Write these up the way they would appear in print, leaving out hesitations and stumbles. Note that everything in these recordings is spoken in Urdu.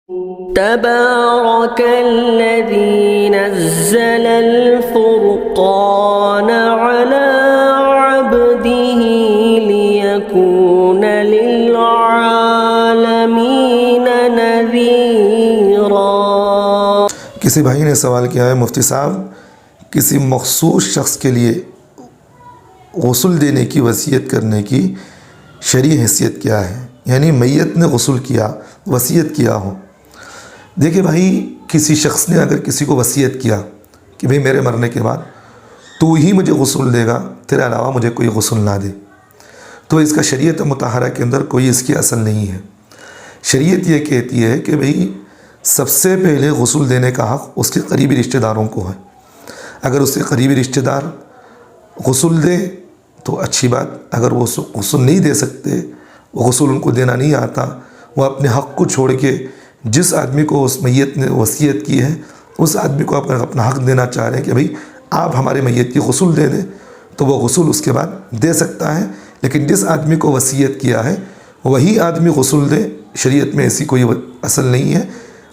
تبارك الذي نزل الفرقان على عبده ليكون للعالمين نذيرا۔ کسی بھائی نے سوال کیا ہے مفتی صاحب کسی مخصوص شخص کے لیے غسل دینے کی وصیت کرنے کی شرعی حیثیت کیا ہے، یعنی میت نے غسل کیا وصیت کیا ہو۔ دیکھیں بھائی کسی شخص نے اگر کسی کو وصیت کیا کہ بھئی میرے مرنے کے بعد تو ہی مجھے غسل دے گا، تیرے علاوہ مجھے کوئی غسل نہ دے، تو اس کا شریعت مطہرہ کے اندر کوئی اس کی اصل نہیں ہے۔ شریعت یہ کہتی ہے کہ بھئی سب سے پہلے غسل دینے کا حق اس کے قریبی رشتہ داروں کو ہے۔ اگر اس کے قریبی رشتہ دار غسل دے تو اچھی بات، اگر وہ غسل نہیں دے سکتے، وہ غسل ان کو دینا نہیں آتا، وہ اپنے حق کو چھوڑ کے جس آدمی کو اس میت نے وصیت کی ہے اس آدمی کو اپنا حق دینا چاہ رہے ہیں کہ بھئی آپ ہمارے میت کی غسل دے دیں، تو وہ غسل اس کے بعد دے سکتا ہے۔ لیکن جس آدمی کو وصیت کیا ہے وہی آدمی غسل دے، شریعت میں ایسی کوئی اصل نہیں ہے،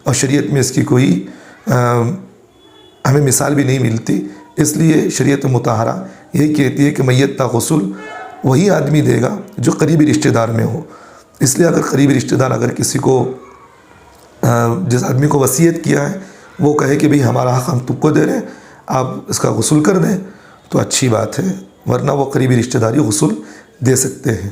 اور شریعت میں اس کی کوئی ہمیں مثال بھی نہیں ملتی۔ اس لیے شریعت مطہرہ یہی کہتی ہے کہ میت کا غسل وہی آدمی دے گا جو قریبی رشتہ دار میں ہو۔ اس لیے اگر قریبی رشتہ دار اگر کسی کو جس آدمی کو وصیت کیا ہے وہ کہے کہ بھئی ہمارا حق ہم تم کو دے رہے ہیں، آپ اس کا غسل کر دیں، تو اچھی بات ہے، ورنہ وہ قریبی رشتہ داری غسل دے سکتے ہیں۔